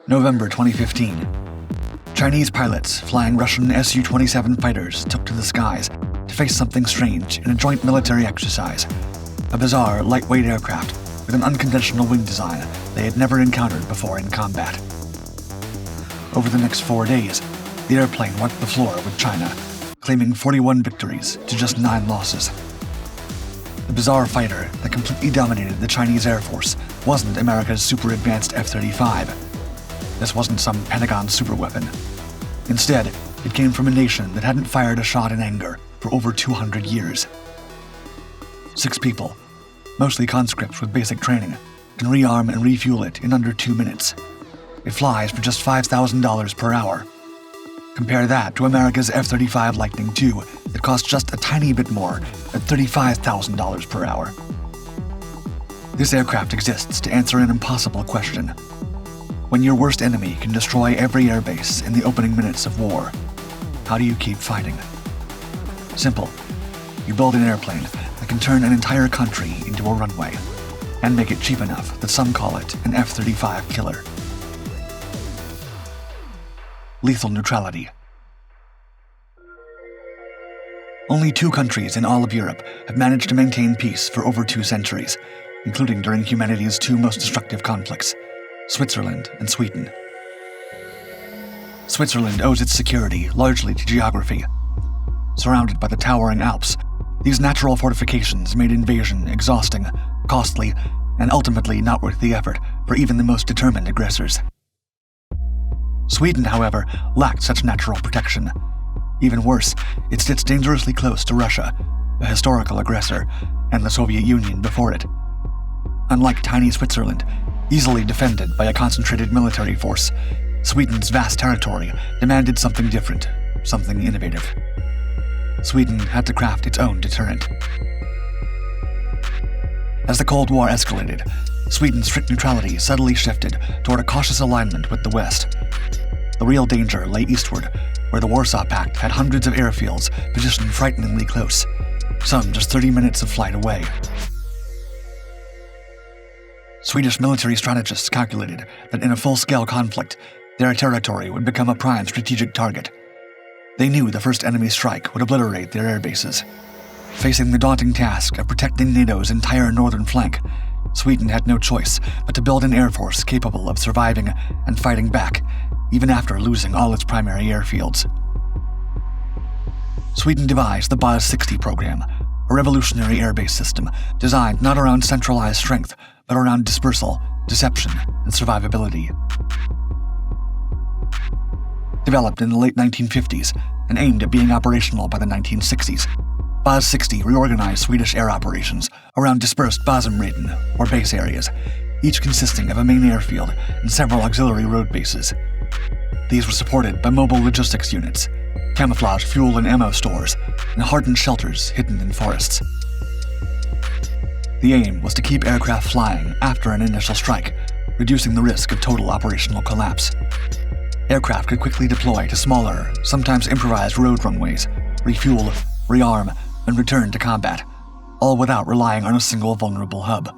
November 2015. Chinese pilots flying Russian Su-27 fighters took to the skies to face something strange in a joint military exercise. A bizarre, lightweight aircraft with an unconventional wing design they had never encountered before in combat. Over the next 4 days, the airplane wiped the floor with China, claiming 41 victories to just 9 losses. The bizarre fighter that completely dominated the Chinese Air Force wasn't America's super-advanced F-35. This wasn't some Pentagon superweapon. Instead, it came from a nation that hadn't fired a shot in anger for over 200 years. 6 people, mostly conscripts with basic training, can rearm and refuel it in under 2 minutes. It flies for just $5,000 per hour. Compare that to America's F-35 Lightning II that costs just a tiny bit more at $35,000 per hour. This aircraft exists to answer an impossible question. When your worst enemy can destroy every airbase in the opening minutes of war, how do you keep fighting? Simple. You build an airplane that can turn an entire country into a runway, and make it cheap enough that some call it an F-35 killer. Lethal neutrality. Only 2 countries in all of Europe have managed to maintain peace for over 2 centuries, including during humanity's 2 most destructive conflicts, Switzerland and Sweden. Switzerland owes its security largely to geography. Surrounded by the towering Alps, these natural fortifications made invasion exhausting, costly, and ultimately not worth the effort for even the most determined aggressors. Sweden, however, lacked such natural protection. Even worse, it sits dangerously close to Russia, a historical aggressor, and the Soviet Union before it. Unlike tiny Switzerland, easily defended by a concentrated military force, Sweden's vast territory demanded something different, something innovative. Sweden had to craft its own deterrent. As the Cold War escalated, Sweden's strict neutrality subtly shifted toward a cautious alignment with the West. The real danger lay eastward, where the Warsaw Pact had hundreds of airfields positioned frighteningly close, some just 30 minutes of flight away. Swedish military strategists calculated that in a full-scale conflict, their territory would become a prime strategic target. They knew the first enemy strike would obliterate their air bases. Facing the daunting task of protecting NATO's entire northern flank, Sweden had no choice but to build an air force capable of surviving and fighting back, even after losing all its primary airfields. Sweden devised the BAS-60 program, a revolutionary airbase system designed not around centralized strength, but around dispersal, deception, and survivability. Developed in the late 1950s and aimed at being operational by the 1960s, BAS-60 reorganized Swedish air operations around dispersed Basområden, or base areas, each consisting of a main airfield and several auxiliary road bases. These were supported by mobile logistics units, camouflage fuel and ammo stores, and hardened shelters hidden in forests. The aim was to keep aircraft flying after an initial strike, reducing the risk of total operational collapse. Aircraft could quickly deploy to smaller, sometimes improvised road runways, refuel, rearm, and return to combat, all without relying on a single vulnerable hub.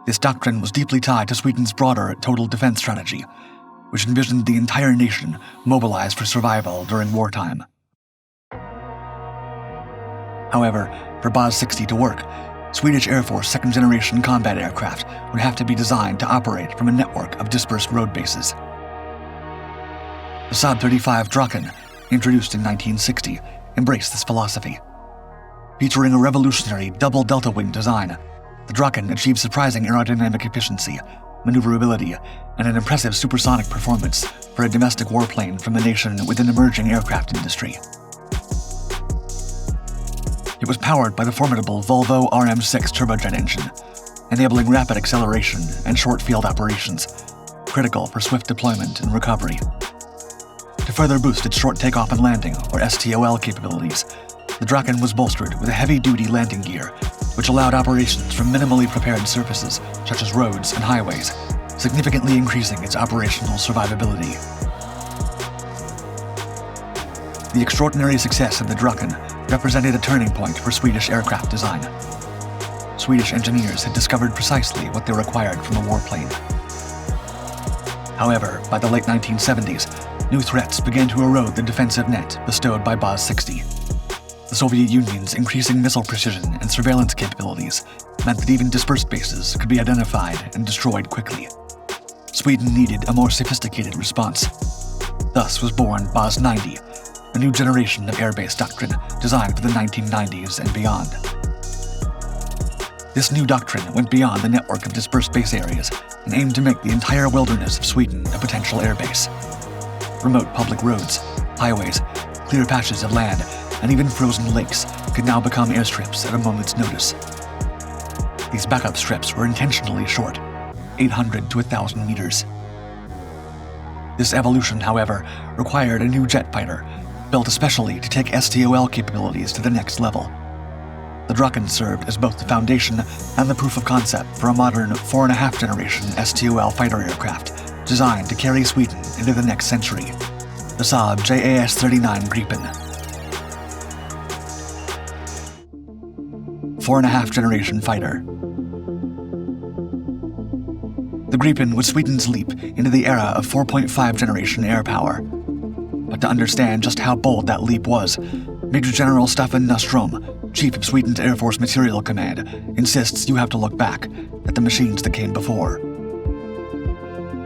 This doctrine was deeply tied to Sweden's broader total defense strategy, which envisioned the entire nation mobilized for survival during wartime. However, for BAS-60 to work, Swedish Air Force second-generation combat aircraft would have to be designed to operate from a network of dispersed road bases. The Saab-35 Draken, introduced in 1960, embraced this philosophy. Featuring a revolutionary double delta-wing design, the Draken achieved surprising aerodynamic efficiency, maneuverability, and an impressive supersonic performance for a domestic warplane from a nation with an emerging aircraft industry. It was powered by the formidable Volvo RM6 turbojet engine, enabling rapid acceleration and short field operations, critical for swift deployment and recovery. To further boost its short takeoff and landing, or STOL capabilities, the Draken was bolstered with a heavy-duty landing gear, which allowed operations from minimally prepared surfaces, such as roads and highways, significantly increasing its operational survivability. The extraordinary success of the Draken represented a turning point for Swedish aircraft design. Swedish engineers had discovered precisely what they required from a warplane. However, by the late 1970s, new threats began to erode the defensive net bestowed by BAZ-60. The Soviet Union's increasing missile precision and surveillance capabilities meant that even dispersed bases could be identified and destroyed quickly. Sweden needed a more sophisticated response. Thus was born BAZ-90, a new generation of airbase doctrine designed for the 1990s and beyond. This new doctrine went beyond the network of dispersed base areas and aimed to make the entire wilderness of Sweden a potential airbase. Remote public roads, highways, clear patches of land, and even frozen lakes could now become airstrips at a moment's notice. These backup strips were intentionally short, 800 to 1,000 meters. This evolution, however, required a new jet fighter, built especially to take STOL capabilities to the next level. The Draken served as both the foundation and the proof of concept for a modern 4.5 generation STOL fighter aircraft designed to carry Sweden into the next century, the Saab JAS-39 Gripen. 4.5 generation fighter. The Gripen was Sweden's leap into the era of 4.5 generation air power. But to understand just how bold that leap was, Major General Staffan Nostrom, Chief of Sweden's Air Force Materiel Command, insists you have to look back at the machines that came before.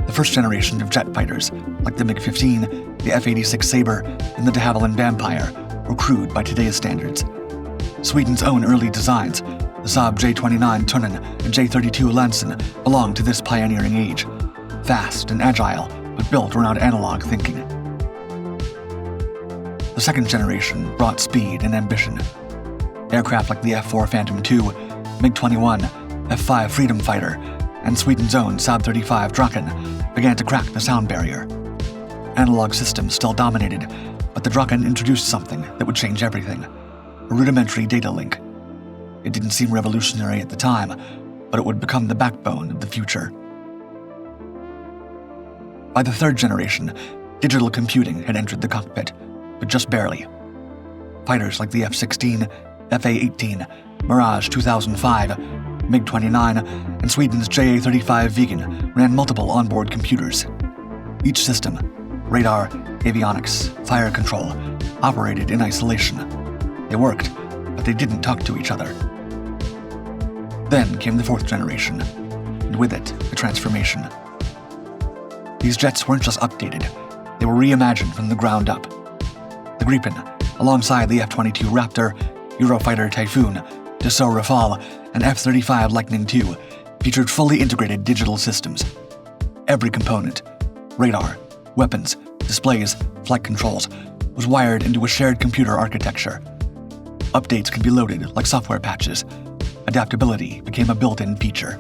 The first generation of jet fighters, like the MiG-15, the F-86 Sabre, and the de Havilland Vampire, were crude by today's standards. Sweden's own early designs, the Saab J-29 Tunnan and J-32 Lansen, belonged to this pioneering age, fast and agile, but built around analog thinking. The second generation brought speed and ambition. Aircraft like the F-4 Phantom II, MiG-21, F-5 Freedom Fighter, and Sweden's own Saab-35 Draken began to crack the sound barrier. Analog systems still dominated, but the Draken introduced something that would change everything: a rudimentary data link. It didn't seem revolutionary at the time, but it would become the backbone of the future. By the third generation, digital computing had entered the cockpit, but just barely. Fighters like the F-16, Fa-18, Mirage 2005, MiG-29, and Sweden's JA-35 Viggen ran multiple onboard computers. Each system, radar, avionics, fire control, operated in isolation. They worked, but they didn't talk to each other. Then came the fourth generation, and with it, the transformation. These jets weren't just updated, they were reimagined from the ground up. The Gripen, alongside the F-22 Raptor, Eurofighter Typhoon, Dassault Rafale, and F-35 Lightning II, featured fully integrated digital systems. Every component, radar, weapons, displays, flight controls, was wired into a shared computer architecture. Updates could be loaded like software patches. Adaptability became a built-in feature.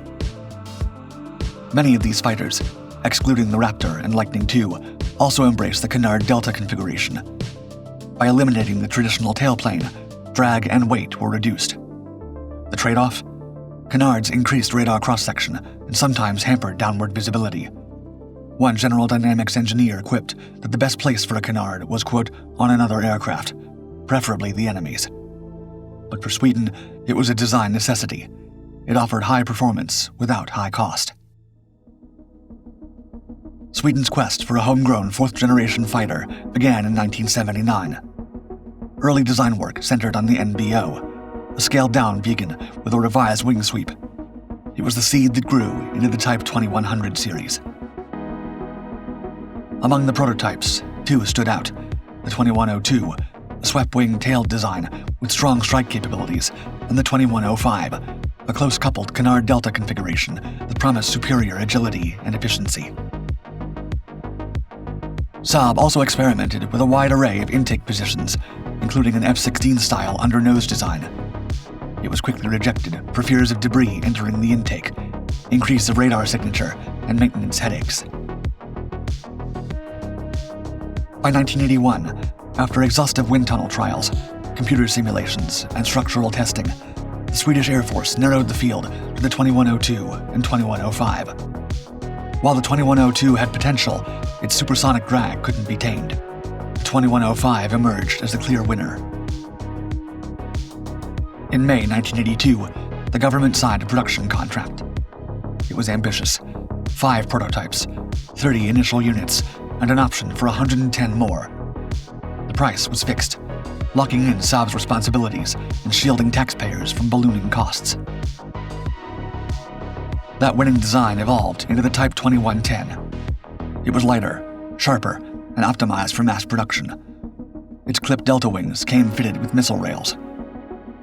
Many of these fighters, excluding the Raptor and Lightning II, also embraced the Canard Delta configuration. By eliminating the traditional tailplane, drag and weight were reduced. The trade-off? Canards increased radar cross-section and sometimes hampered downward visibility. One General Dynamics engineer quipped that the best place for a Canard was, quote, on another aircraft, preferably the enemy's. But for Sweden, it was a design necessity. It offered high performance without high cost. Sweden's quest for a homegrown fourth-generation fighter began in 1979. Early design work centered on the NBO, a scaled-down Viggen with a revised wing sweep. It was the seed that grew into the Type 2100 series. Among the prototypes, two stood out: the 2102, a swept-wing tailed design with strong strike capabilities, and the 2105, a close-coupled Canard Delta configuration that promised superior agility and efficiency. Saab also experimented with a wide array of intake positions, including an F-16-style under-nose design. It was quickly rejected for fears of debris entering the intake, increase of radar signature, and maintenance headaches. By 1981, after exhaustive wind tunnel trials, computer simulations, and structural testing, the Swedish Air Force narrowed the field to the 2102 and 2105. While the 2102 had potential, its supersonic drag couldn't be tamed. The 2105 emerged as the clear winner. In May 1982, the government signed a production contract. It was ambitious: 5 prototypes, 30 initial units, and an option for 110 more. The price was fixed, locking in Saab's responsibilities and shielding taxpayers from ballooning costs. That winning design evolved into the Type 2110. It was lighter, sharper, and optimized for mass production. Its clipped delta wings came fitted with missile rails.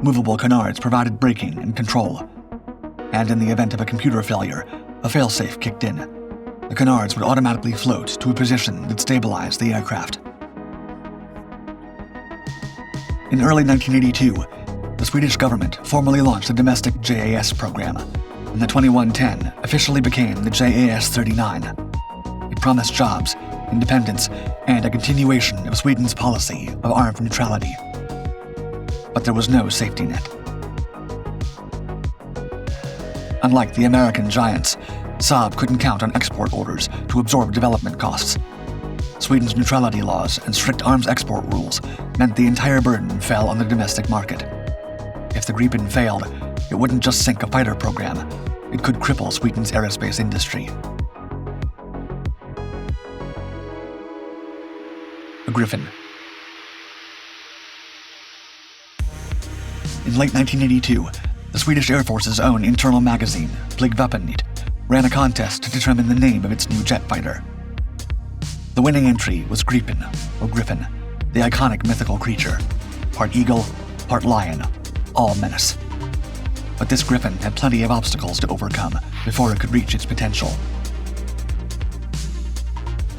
Movable canards provided braking and control. And in the event of a computer failure, a failsafe kicked in. The canards would automatically float to a position that stabilized the aircraft. In early 1982, the Swedish government formally launched the domestic JAS program, and the 2110 officially became the JAS-39. It promised jobs, independence, and a continuation of Sweden's policy of armed neutrality. But there was no safety net. Unlike the American giants, Saab couldn't count on export orders to absorb development costs. Sweden's neutrality laws and strict arms export rules meant the entire burden fell on the domestic market. If the Gripen failed, it wouldn't just sink a fighter program, it could cripple Sweden's aerospace industry. A Griffin. In late 1982, the Swedish Air Force's own internal magazine, Flygvapnet, ran a contest to determine the name of its new jet fighter. The winning entry was Gripen, or Griffin, the iconic mythical creature, part eagle, part lion, all menace. But this Griffin had plenty of obstacles to overcome before it could reach its potential.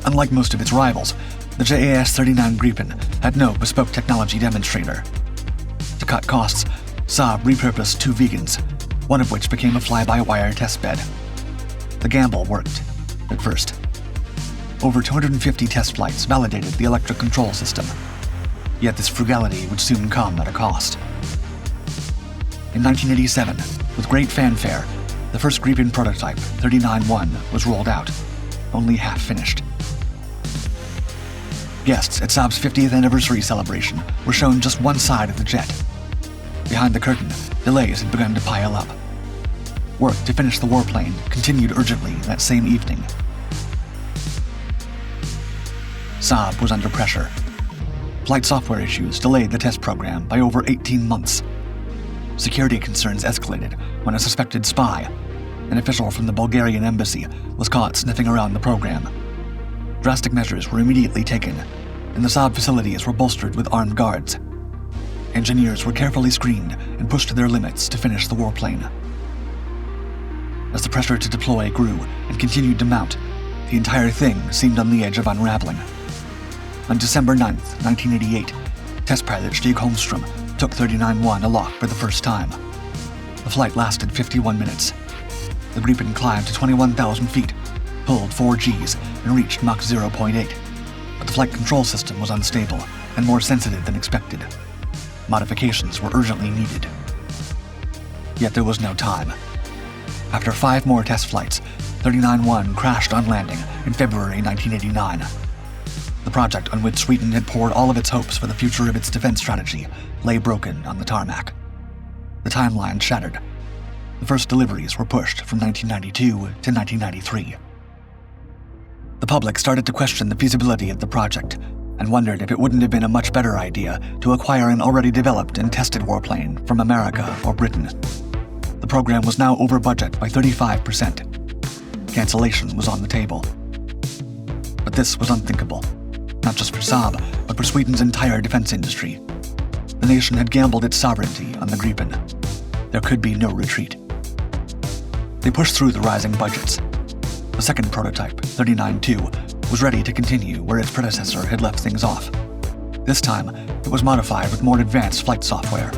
Unlike most of its rivals, the JAS-39 Gripen had no bespoke technology demonstrator. To cut costs, Saab repurposed 2 Vegans, one of which became a fly-by-wire testbed. The gamble worked, at first. Over 250 test flights validated the electric control system. Yet this frugality would soon come at a cost. In 1987, with great fanfare, the first Gripen prototype, 39-1, was rolled out, only half finished. Guests at Saab's 50th anniversary celebration were shown just one side of the jet. Behind the curtain, delays had begun to pile up. Work to finish the warplane continued urgently that same evening. Saab was under pressure. Flight software issues delayed the test program by over 18 months. Security concerns escalated when a suspected spy, an official from the Bulgarian embassy, was caught sniffing around the program. Drastic measures were immediately taken, and the Saab facilities were bolstered with armed guards. Engineers were carefully screened and pushed to their limits to finish the warplane. As the pressure to deploy grew and continued to mount, the entire thing seemed on the edge of unraveling. On December 9, 1988, test pilot Stig Holmstrom took 39-1 aloft for the first time. The flight lasted 51 minutes. The Gripen climbed to 21,000 feet, pulled 4 Gs, and reached Mach 0.8. But the flight control system was unstable and more sensitive than expected. Modifications were urgently needed. Yet there was no time. After 5 more test flights, 39-1 crashed on landing in February 1989. The project on which Sweden had poured all of its hopes for the future of its defense strategy lay broken on the tarmac. The timeline shattered. The first deliveries were pushed from 1992 to 1993. The public started to question the feasibility of the project and wondered if it wouldn't have been a much better idea to acquire an already developed and tested warplane from America or Britain. The program was now over budget by 35%. Cancellation was on the table. But this was unthinkable, not just for Saab, but for Sweden's entire defense industry. The nation had gambled its sovereignty on the Gripen. There could be no retreat. They pushed through the rising budgets. The second prototype, 39-2, was ready to continue where its predecessor had left things off. This time, it was modified with more advanced flight software.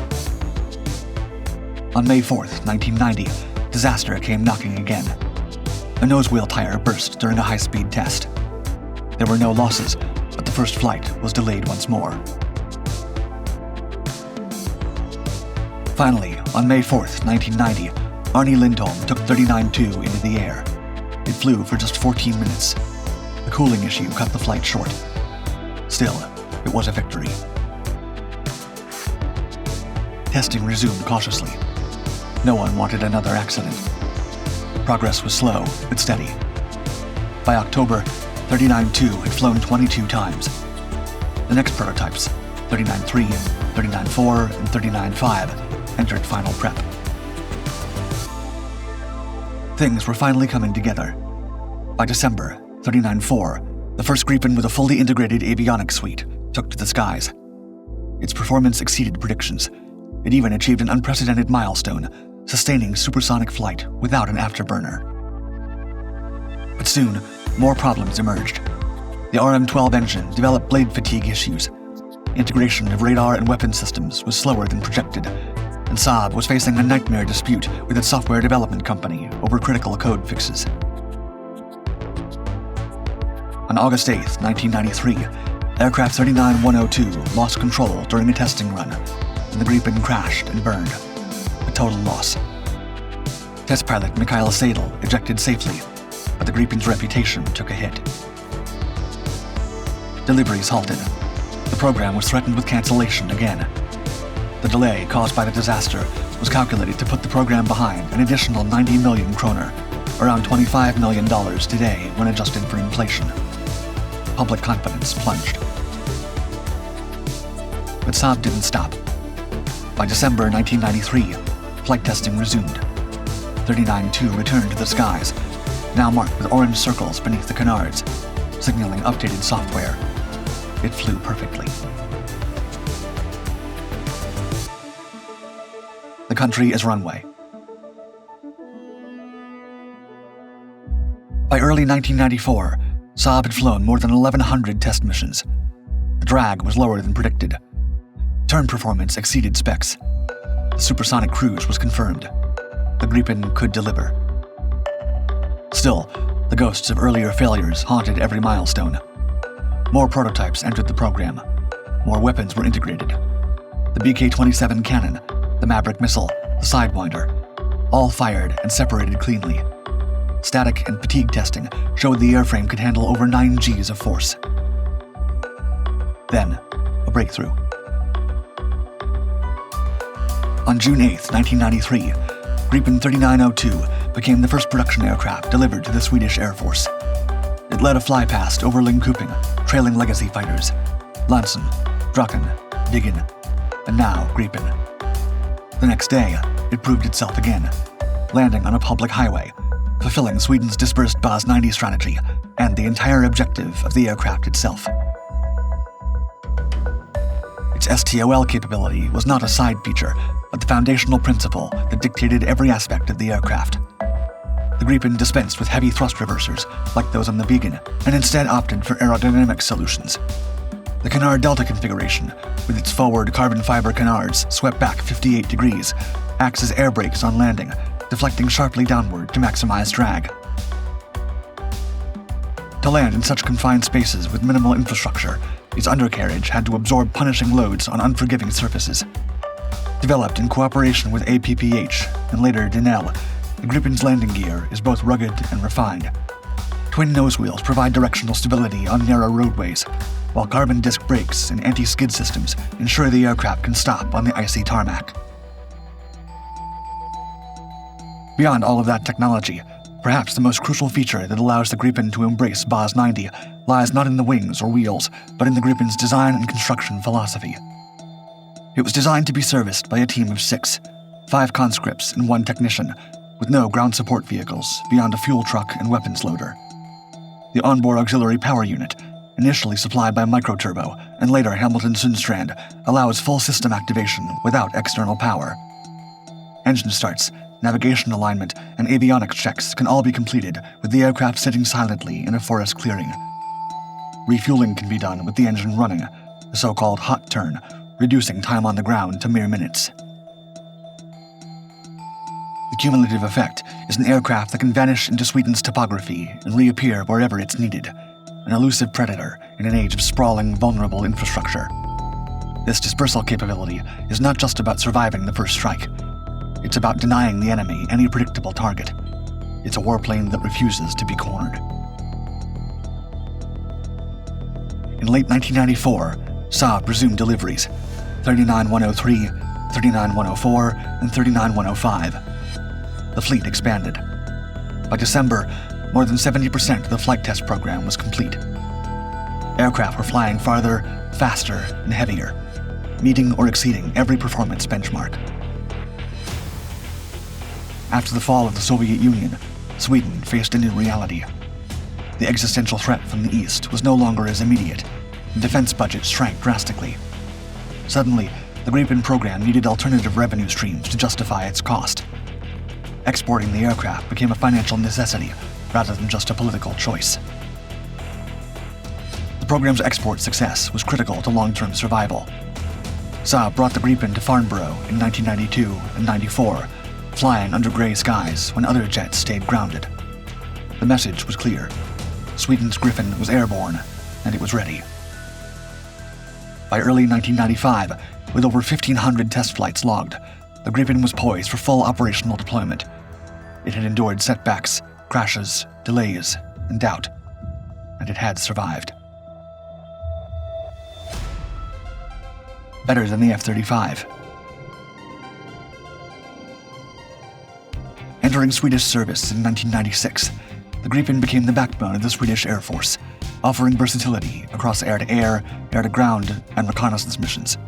On May 4th, 1990, disaster came knocking again. A nose wheel tire burst during a high-speed test. There were no losses, but the first flight was delayed once more. Finally, on May 4th, 1990, Arne Lindholm took 39-2 into the air. It flew for just 14 minutes. A cooling issue cut the flight short. Still, it was a victory. Testing resumed cautiously. No one wanted another accident. Progress was slow, but steady. By October, 39-2 had flown 22 times. The next prototypes, 39-3, 39-4, and 39-5, entered final prep. Things were finally coming together. By December, 39-4, the first Gripen with a fully integrated avionics suite took to the skies. Its performance exceeded predictions. It even achieved an unprecedented milestone, sustaining supersonic flight without an afterburner. But soon, more problems emerged. The RM-12 engine developed blade fatigue issues. Integration of radar and weapon systems was slower than projected, and Saab was facing a nightmare dispute with its software development company over critical code fixes. On August 8, 1993, aircraft 39-102 lost control during a testing run, and the Gripen crashed and burned, a total loss. Test pilot Mikhail Sadel ejected safely, but the Gripen's reputation took a hit. Deliveries halted. The program was threatened with cancellation again. The delay caused by the disaster was calculated to put the program behind an additional 90 million kroner, around $25 million today when adjusted for inflation. Public confidence plunged. But Saab didn't stop. By December 1993, flight testing resumed. 39-2 returned to the skies, now marked with orange circles beneath the canards, signaling updated software. It flew perfectly. The country is runway. By early 1994, Saab had flown more than 1,100 test missions. The drag was lower than predicted. Turn performance exceeded specs. The supersonic cruise was confirmed. The Gripen could deliver. Still, the ghosts of earlier failures haunted every milestone. More prototypes entered the program. More weapons were integrated. The BK-27 cannon, the Maverick missile, the Sidewinder, all fired and separated cleanly. Static and fatigue testing showed the airframe could handle over 9 Gs of force. Then, a breakthrough. On June 8, 1993, Gripen 3902 became the first production aircraft delivered to the Swedish Air Force. It led a flypast over Linköping, trailing legacy fighters, Lansen, Draken, Viggen, and now Gripen. The next day, it proved itself again, landing on a public highway, fulfilling Sweden's dispersed Bas 90 strategy and the entire objective of the aircraft itself. Its STOL capability was not a side feature, but the foundational principle that dictated every aspect of the aircraft. The Gripen dispensed with heavy thrust reversers, like those on the Viggen, and instead opted for aerodynamic solutions. The canard delta configuration, with its forward carbon fiber canards swept back 58 degrees, acts as air brakes on landing, deflecting sharply downward to maximize drag. To land in such confined spaces with minimal infrastructure, its undercarriage had to absorb punishing loads on unforgiving surfaces. Developed in cooperation with APPH and later Denel, the Gripen's landing gear is both rugged and refined. Twin nose wheels provide directional stability on narrow roadways, while carbon disc brakes and anti-skid systems ensure the aircraft can stop on the icy tarmac. Beyond all of that technology, perhaps the most crucial feature that allows the Gripen to embrace Bas 90 lies not in the wings or wheels, but in the Gripen's design and construction philosophy. It was designed to be serviced by a team of 6, 5 conscripts and 1 technician, with no ground support vehicles beyond a fuel truck and weapons loader. The onboard auxiliary power unit, initially supplied by Microturbo and later Hamilton Sundstrand, allows full system activation without external power. Engine starts, navigation alignment, and avionics checks can all be completed with the aircraft sitting silently in a forest clearing. Refueling can be done with the engine running, the so-called hot turn, reducing time on the ground to mere minutes. The cumulative effect is an aircraft that can vanish into Sweden's topography and reappear wherever it's needed, an elusive predator in an age of sprawling, vulnerable infrastructure. This dispersal capability is not just about surviving the first strike. It's about denying the enemy any predictable target. It's a warplane that refuses to be cornered. In late 1994, Saab resumed deliveries, 39-103, 39-104, and 39-105. The fleet expanded. By December, more than 70% of the flight test program was complete. Aircraft were flying farther, faster, and heavier, meeting or exceeding every performance benchmark. After the fall of the Soviet Union, Sweden faced a new reality. The existential threat from the East was no longer as immediate, and defense budgets shrank drastically. Suddenly, the Gripen program needed alternative revenue streams to justify its cost. Exporting the aircraft became a financial necessity rather than just a political choice. The program's export success was critical to long-term survival. Saab brought the Gripen to Farnborough in 1992 and 94, flying under gray skies when other jets stayed grounded. The message was clear. Sweden's Gripen was airborne, and it was ready. By early 1995, with over 1,500 test flights logged, the Gripen was poised for full operational deployment. It had endured setbacks, crashes, delays, and doubt, and it had survived. Better than the F-35. Entering Swedish service in 1996, the Gripen became the backbone of the Swedish Air Force, offering versatility across air-to-air, air-to-ground, and reconnaissance missions.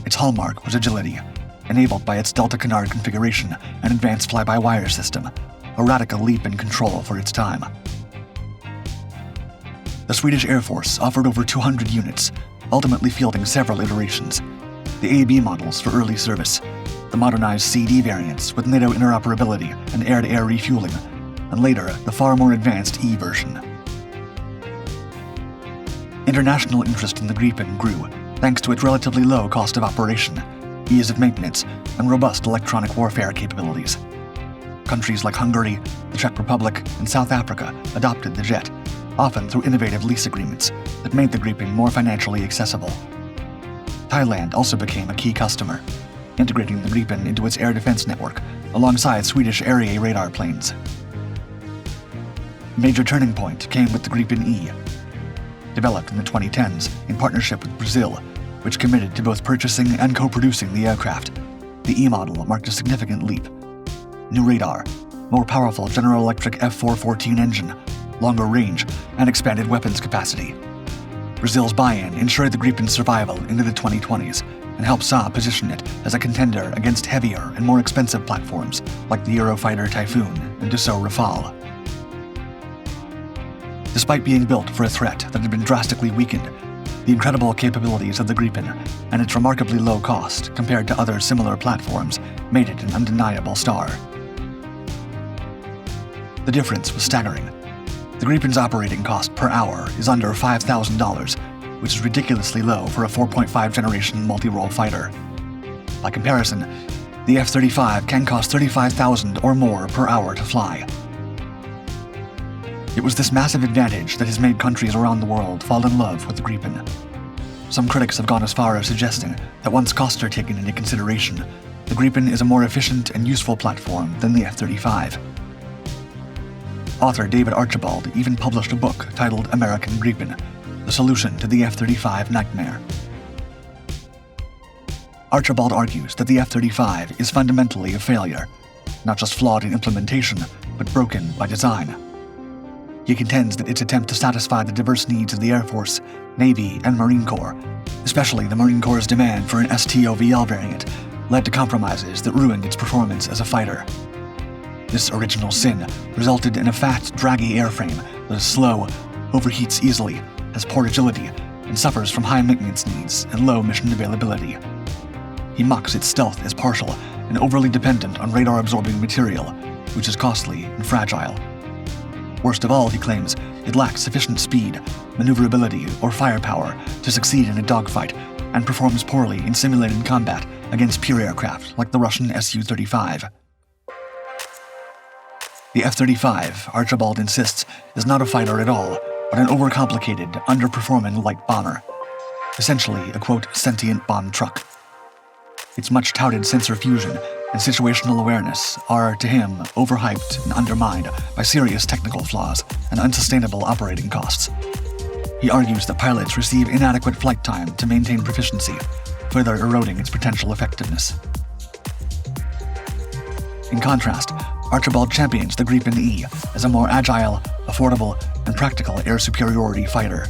Its hallmark was agility, enabled by its Delta Canard configuration and advanced fly-by-wire system, a radical leap in control for its time. The Swedish Air Force offered over 200 units, ultimately fielding several iterations. The AB models for early service, the modernized CD variants with NATO interoperability and air-to-air refueling, and later the far more advanced E version. International interest in the Gripen grew thanks to its relatively low cost of operation, ease of maintenance, and robust electronic warfare capabilities. Countries like Hungary, the Czech Republic, and South Africa adopted the jet, often through innovative lease agreements that made the Gripen more financially accessible. Thailand also became a key customer, integrating the Gripen into its air defense network alongside Swedish area radar planes. A major turning point came with the Gripen E. Developed in the 2010s in partnership with Brazil, which committed to both purchasing and co-producing the aircraft, the E model marked a significant leap. New radar, more powerful General Electric F414 engine, longer range, and expanded weapons capacity. Brazil's buy-in ensured the Gripen's survival into the 2020s and helped Saab position it as a contender against heavier and more expensive platforms like the Eurofighter Typhoon and Dassault Rafale. Despite being built for a threat that had been drastically weakened, the incredible capabilities of the Gripen and its remarkably low cost compared to other similar platforms made it an undeniable star. The difference was staggering. The Gripen's operating cost per hour is under $5,000, which is ridiculously low for a 4.5 generation multi-role fighter. By comparison, the F-35 can cost $35,000 or more per hour to fly. It was this massive advantage that has made countries around the world fall in love with the Gripen. Some critics have gone as far as suggesting that once costs are taken into consideration, the Gripen is a more efficient and useful platform than the F-35. Author David Archibald even published a book titled American Gripen, The Solution to the F-35 Nightmare. Archibald argues that the F-35 is fundamentally a failure, not just flawed in implementation, but broken by design. He contends that its attempt to satisfy the diverse needs of the Air Force, Navy, and Marine Corps, especially the Marine Corps' demand for an STOVL variant, led to compromises that ruined its performance as a fighter. This original sin resulted in a fat, draggy airframe that is slow, overheats easily, has poor agility, and suffers from high maintenance needs and low mission availability. He mocks its stealth as partial and overly dependent on radar-absorbing material, which is costly and fragile. Worst of all, he claims, it lacks sufficient speed, maneuverability, or firepower to succeed in a dogfight, and performs poorly in simulated combat against peer aircraft like the Russian Su-35. The F-35, Archibald insists, is not a fighter at all, but an overcomplicated, underperforming light bomber. Essentially a, quote, sentient bomb truck. Its much-touted sensor fusion and situational awareness are, to him, overhyped and undermined by serious technical flaws and unsustainable operating costs. He argues that pilots receive inadequate flight time to maintain proficiency, further eroding its potential effectiveness. In contrast, Archibald champions the Gripen E as a more agile, affordable, and practical air superiority fighter.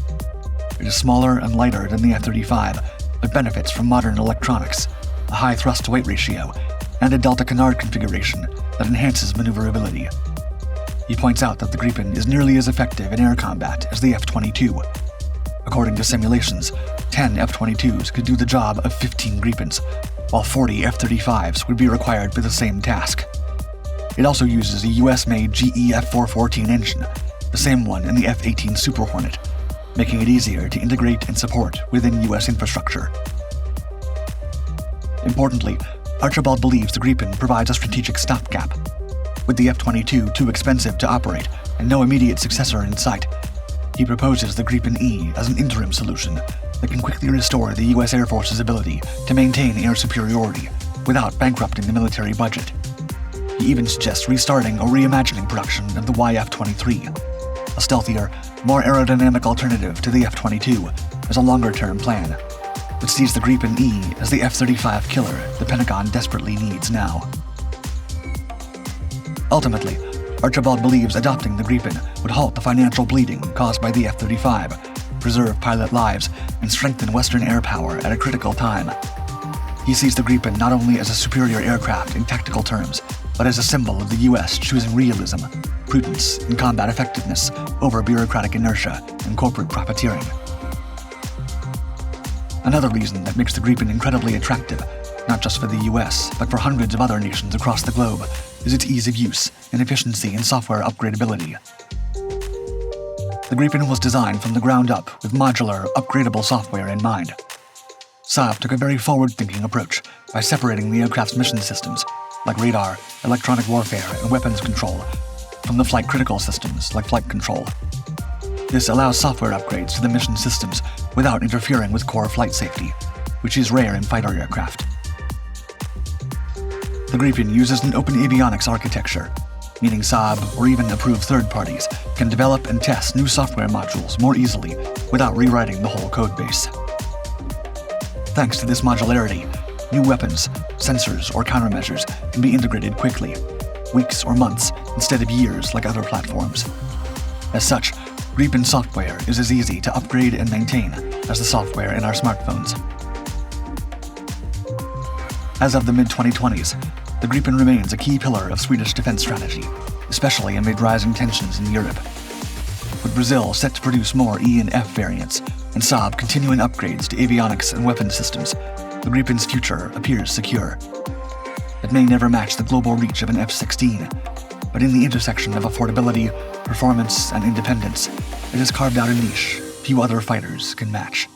It is smaller and lighter than the F-35, but benefits from modern electronics, a high thrust-to-weight ratio, and a Delta Canard configuration that enhances maneuverability. He points out that the Gripen is nearly as effective in air combat as the F-22. According to simulations, 10 F-22s could do the job of 15 Gripens, while 40 F-35s would be required for the same task. It also uses a US-made GE F414 engine, the same one in the F-18 Super Hornet, making it easier to integrate and support within US infrastructure. Importantly, Archibald believes the Gripen provides a strategic stopgap. With the F-22 too expensive to operate and no immediate successor in sight, he proposes the Gripen E as an interim solution that can quickly restore the US Air Force's ability to maintain air superiority without bankrupting the military budget. He even suggests restarting or reimagining production of the YF-23, a stealthier, more aerodynamic alternative to the F-22, as a longer-term plan, but sees the Gripen E as the F-35 killer the Pentagon desperately needs now. Ultimately, Archibald believes adopting the Gripen would halt the financial bleeding caused by the F-35, preserve pilot lives, and strengthen Western air power at a critical time. He sees the Gripen not only as a superior aircraft in tactical terms, but as a symbol of the US choosing realism, prudence, and combat effectiveness over bureaucratic inertia and corporate profiteering. Another reason that makes the Gripen incredibly attractive, not just for the US, but for hundreds of other nations across the globe, is its ease of use and efficiency in software upgradability. The Gripen was designed from the ground up with modular, upgradable software in mind. Saab took a very forward-thinking approach by separating the aircraft's mission systems, like radar, electronic warfare, and weapons control, from the flight-critical systems, like flight control. This allows software upgrades to the mission systems without interfering with core flight safety, which is rare in fighter aircraft. The Gripen uses an open avionics architecture, meaning Saab or even approved third parties can develop and test new software modules more easily without rewriting the whole codebase. Thanks to this modularity, new weapons, sensors, or countermeasures can be integrated quickly, weeks or months instead of years like other platforms. As such, Gripen software is as easy to upgrade and maintain as the software in our smartphones. As of the mid-2020s, the Gripen remains a key pillar of Swedish defense strategy, especially amid rising tensions in Europe. With Brazil set to produce more E and F variants, and Saab continuing upgrades to avionics and weapon systems, the Gripen's future appears secure. It may never match the global reach of an F-16, but in the intersection of affordability, performance, and independence, it has carved out a niche few other fighters can match.